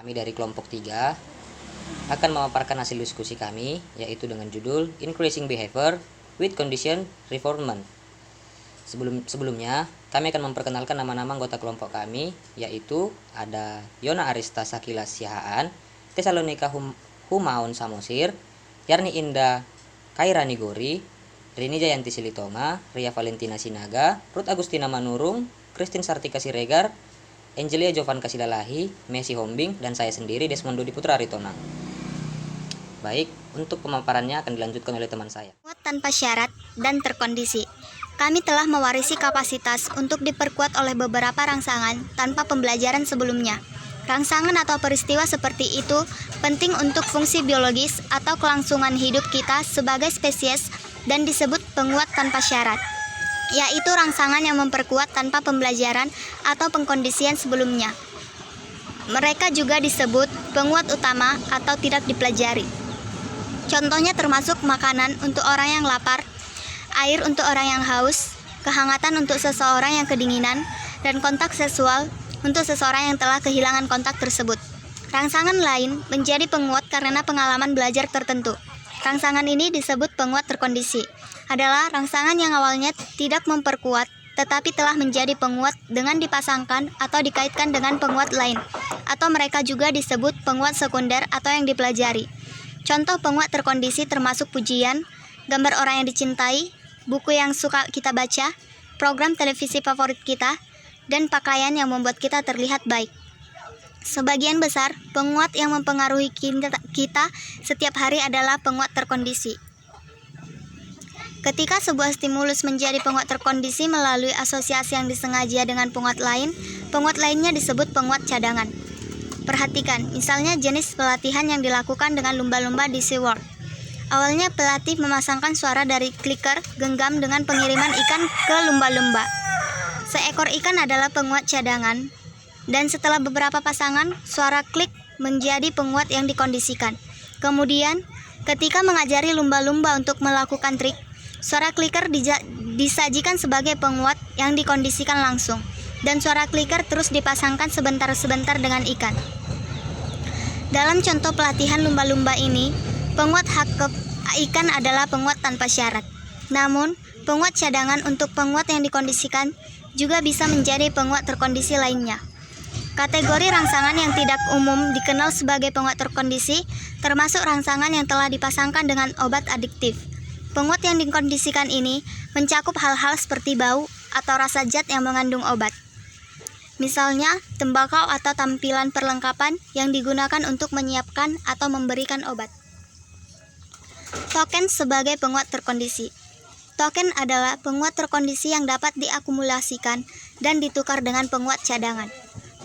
Kami dari kelompok 3 akan memaparkan hasil diskusi kami, yaitu dengan judul Increasing Behavior with Condition Reformment. Sebelumnya, kami akan memperkenalkan nama-nama anggota kelompok kami, yaitu ada Yona Arista Sakila Sihaan, Tesalonika Humaun Samosir, Yarni Indah Kairani Gori, Rini Jayanti Silitonga, Ria Valentina Sinaga, Ruth Agustina Manurung, Christine Sartika Siregar, Angelia Jovan Kasilalahi, Messi Hombing, dan saya sendiri Desmond Dudi Putra Aritonang. Baik, untuk pemaparannya akan dilanjutkan oleh teman saya. Tanpa syarat dan terkondisi. Kami telah mewarisi kapasitas untuk diperkuat oleh beberapa rangsangan tanpa pembelajaran sebelumnya. Rangsangan atau peristiwa seperti itu penting untuk fungsi biologis atau kelangsungan hidup kita sebagai spesies dan disebut penguat tanpa syarat, yaitu rangsangan yang memperkuat tanpa pembelajaran atau pengkondisian sebelumnya. Mereka juga disebut penguat utama atau tidak dipelajari. Contohnya termasuk makanan untuk orang yang lapar, air untuk orang yang haus, kehangatan untuk seseorang yang kedinginan, dan kontak seksual untuk seseorang yang telah kehilangan kontak tersebut. Rangsangan lain menjadi penguat karena pengalaman belajar tertentu. Rangsangan ini disebut penguat terkondisi. Adalah rangsangan yang awalnya tidak memperkuat, tetapi telah menjadi penguat dengan dipasangkan atau dikaitkan dengan penguat lain, atau mereka juga disebut penguat sekunder atau yang dipelajari. Contoh penguat terkondisi termasuk pujian, gambar orang yang dicintai, buku yang suka kita baca, program televisi favorit kita, dan pakaian yang membuat kita terlihat baik. Sebagian besar penguat yang mempengaruhi kita setiap hari adalah penguat terkondisi. Ketika sebuah stimulus menjadi penguat terkondisi melalui asosiasi yang disengaja dengan penguat lainnya disebut penguat cadangan. Perhatikan, misalnya jenis pelatihan yang dilakukan dengan lumba-lumba di SeaWorld. Awalnya pelatih memasangkan suara dari clicker genggam dengan pengiriman ikan ke lumba-lumba. Seekor ikan adalah penguat cadangan, dan setelah beberapa pasangan, suara klik menjadi penguat yang dikondisikan. Kemudian, ketika mengajari lumba-lumba untuk melakukan trik, suara clicker disajikan sebagai penguat yang dikondisikan langsung, dan suara clicker terus dipasangkan sebentar-sebentar dengan ikan. Dalam contoh pelatihan lumba-lumba ini, penguat hakep ikan adalah penguat tanpa syarat. Namun, penguat cadangan untuk penguat yang dikondisikan juga bisa menjadi penguat terkondisi lainnya. Kategori rangsangan yang tidak umum dikenal sebagai penguat terkondisi, termasuk rangsangan yang telah dipasangkan dengan obat adiktif. Penguat yang dikondisikan ini mencakup hal-hal seperti bau atau rasa zat yang mengandung obat. Misalnya, tembakau atau tampilan perlengkapan yang digunakan untuk menyiapkan atau memberikan obat. Token sebagai penguat terkondisi. Token adalah penguat terkondisi yang dapat diakumulasikan dan ditukar dengan penguat cadangan.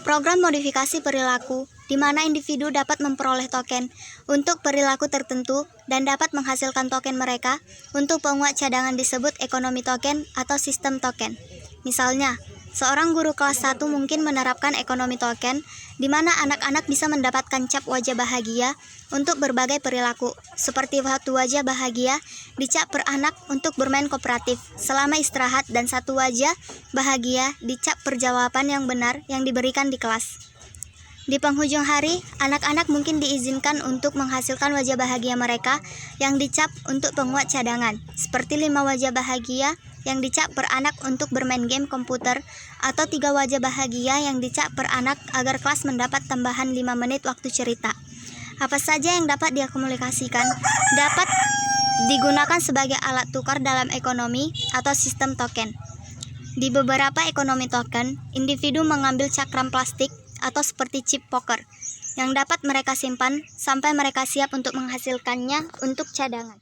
Program modifikasi perilaku di mana individu dapat memperoleh token untuk perilaku tertentu dan dapat menghasilkan token mereka untuk penguat cadangan disebut ekonomi token atau sistem token. Misalnya, seorang guru kelas 1 mungkin menerapkan ekonomi token di mana anak-anak bisa mendapatkan cap wajah bahagia untuk berbagai perilaku, seperti satu wajah bahagia dicap per anak untuk bermain kooperatif selama istirahat dan satu wajah bahagia dicap per jawaban yang benar yang diberikan di kelas. Di penghujung hari, anak-anak mungkin diizinkan untuk menghasilkan wajah bahagia mereka yang dicap untuk penguat cadangan, seperti 5 wajah bahagia yang dicap per anak untuk bermain game komputer, atau 3 wajah bahagia yang dicap per anak agar kelas mendapat tambahan 5 menit waktu cerita. Apa saja yang dapat diakumulasikan dapat digunakan sebagai alat tukar dalam ekonomi atau sistem token. Di beberapa ekonomi token, individu mengambil cakram plastik atau seperti chip poker yang dapat mereka simpan sampai mereka siap untuk menghasilkannya untuk cadangan.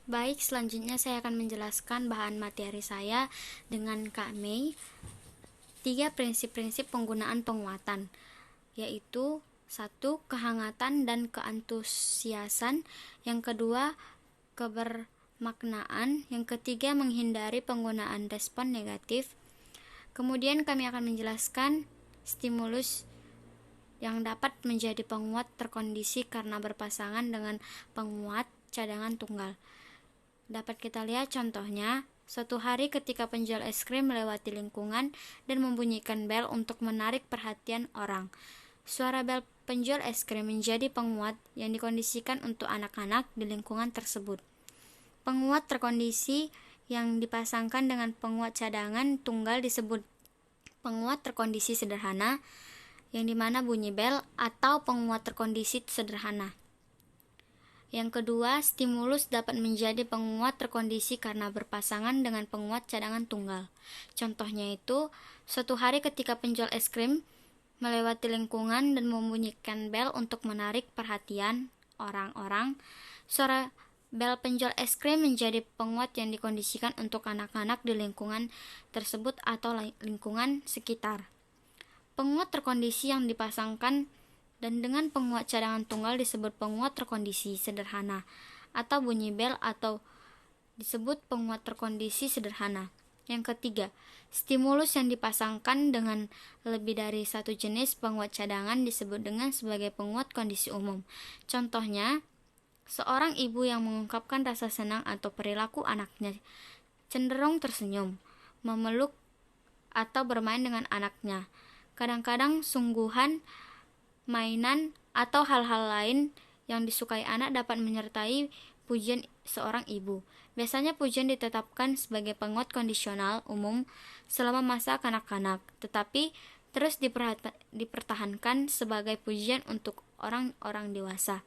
Baik, selanjutnya saya akan menjelaskan bahan materi saya dengan Kak Mei. 3 prinsip-prinsip penggunaan penguatan, yaitu 1. Kehangatan dan keantusiasan, yang kedua kebermaknaan, yang ketiga menghindari penggunaan respon negatif. Kemudian kami akan menjelaskan stimulus yang dapat menjadi penguat terkondisi karena berpasangan dengan penguat cadangan tunggal. Dapat kita lihat contohnya, suatu hari ketika penjual es krim melewati lingkungan dan membunyikan bel untuk menarik perhatian orang. Suara bel penjual es krim menjadi penguat yang dikondisikan untuk anak-anak di lingkungan tersebut. Penguat terkondisi yang dipasangkan dengan penguat cadangan tunggal disebut penguat terkondisi sederhana, yang dimana bunyi bel atau penguat terkondisi sederhana. Yang kedua, stimulus dapat menjadi penguat terkondisi karena berpasangan dengan penguat cadangan tunggal. Contohnya itu, suatu hari ketika penjual es krim melewati lingkungan dan membunyikan bel untuk menarik perhatian orang-orang, suara bel penjual es krim menjadi penguat yang dikondisikan untuk anak-anak di lingkungan tersebut atau lingkungan sekitar. Penguat terkondisi yang dipasangkan dan dengan penguat cadangan tunggal disebut penguat terkondisi sederhana atau bunyi bel atau disebut penguat terkondisi sederhana. Yang ketiga, stimulus yang dipasangkan dengan lebih dari satu jenis penguat cadangan disebut dengan sebagai penguat kondisi umum. Contohnya, seorang ibu yang mengungkapkan rasa senang atau perilaku anaknya cenderung tersenyum, memeluk atau bermain dengan anaknya. Kadang-kadang sungguhan, mainan, atau hal-hal lain yang disukai anak dapat menyertai pujian seorang ibu. Biasanya pujian ditetapkan sebagai penguat kondisional umum selama masa kanak-kanak, tetapi terus dipertahankan sebagai pujian untuk orang-orang dewasa.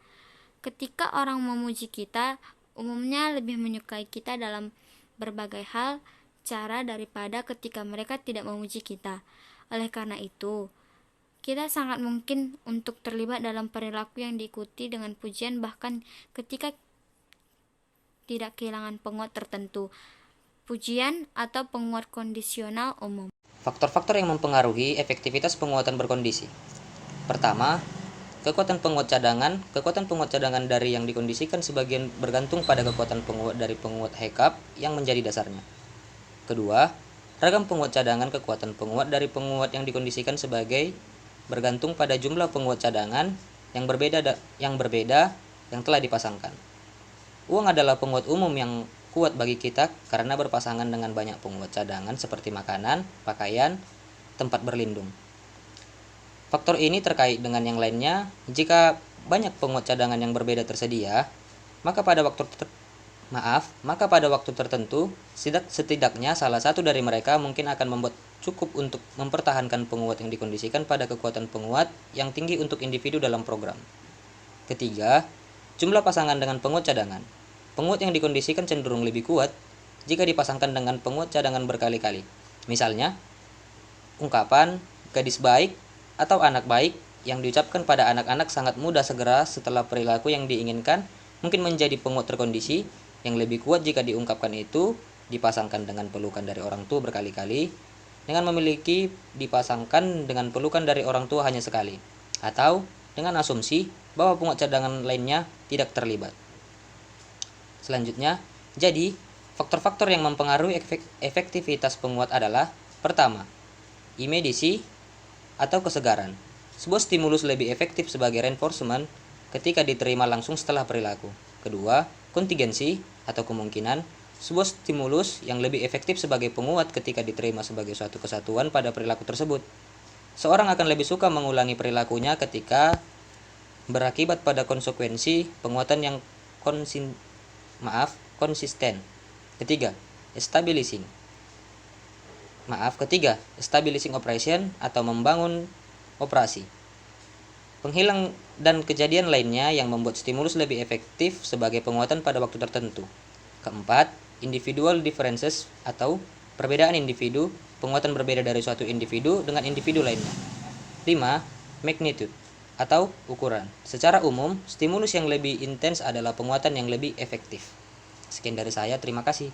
Ketika orang memuji kita, umumnya lebih menyukai kita dalam berbagai hal cara daripada ketika mereka tidak memuji kita. Oleh karena itu, kita sangat mungkin untuk terlibat dalam perilaku yang diikuti dengan pujian bahkan ketika tidak kehilangan penguat tertentu, pujian atau penguat kondisional umum. Faktor-faktor yang mempengaruhi efektivitas penguatan berkondisi. Pertama, kekuatan penguat cadangan. Kekuatan penguat cadangan dari yang dikondisikan sebagian bergantung pada kekuatan penguat dari penguat hiccup yang menjadi dasarnya. Kedua, ragam penguat cadangan. Kekuatan penguat dari penguat yang dikondisikan sebagai bergantung pada jumlah penguat cadangan yang berbeda yang telah dipasangkan. Uang adalah penguat umum yang kuat bagi kita karena berpasangan dengan banyak penguat cadangan seperti makanan, pakaian, tempat berlindung. Faktor ini terkait dengan yang lainnya. Jika banyak penguat cadangan yang berbeda tersedia, maka pada waktu tertentu setidaknya salah satu dari mereka mungkin akan membuat cukup untuk mempertahankan penguat yang dikondisikan pada kekuatan penguat yang tinggi untuk individu dalam program. Ketiga, jumlah pasangan dengan penguat cadangan. Penguat yang dikondisikan cenderung lebih kuat jika dipasangkan dengan penguat cadangan berkali-kali. Misalnya, ungkapan gadis baik atau anak baik yang diucapkan pada anak-anak sangat mudah segera setelah perilaku yang diinginkan mungkin menjadi penguat terkondisi yang lebih kuat jika diungkapkan itu dipasangkan dengan pelukan dari orang tua berkali-kali, dengan memiliki dipasangkan dengan pelukan dari orang tua hanya sekali, atau dengan asumsi bahwa penguat cadangan lainnya tidak terlibat. Selanjutnya, jadi faktor-faktor yang mempengaruhi efektivitas penguat adalah: pertama, immediacy atau kesegaran. Sebuah stimulus lebih efektif sebagai reinforcement ketika diterima langsung setelah perilaku. Kedua, kontingensi atau kemungkinan. Sebuah stimulus yang lebih efektif sebagai penguat ketika diterima sebagai suatu kesatuan pada perilaku tersebut. Seorang akan lebih suka mengulangi perilakunya ketika berakibat pada konsekuensi penguatan yang konsisten. Ketiga, stabilizing operation atau membangun operasi. Penghilang dan kejadian lainnya yang membuat stimulus lebih efektif sebagai penguatan pada waktu tertentu. Keempat, individual differences atau perbedaan individu, penguatan berbeda dari suatu individu dengan individu lainnya. 5. Magnitude atau ukuran. Secara umum, stimulus yang lebih intens adalah penguatan yang lebih efektif. Sekian dari saya, terima kasih.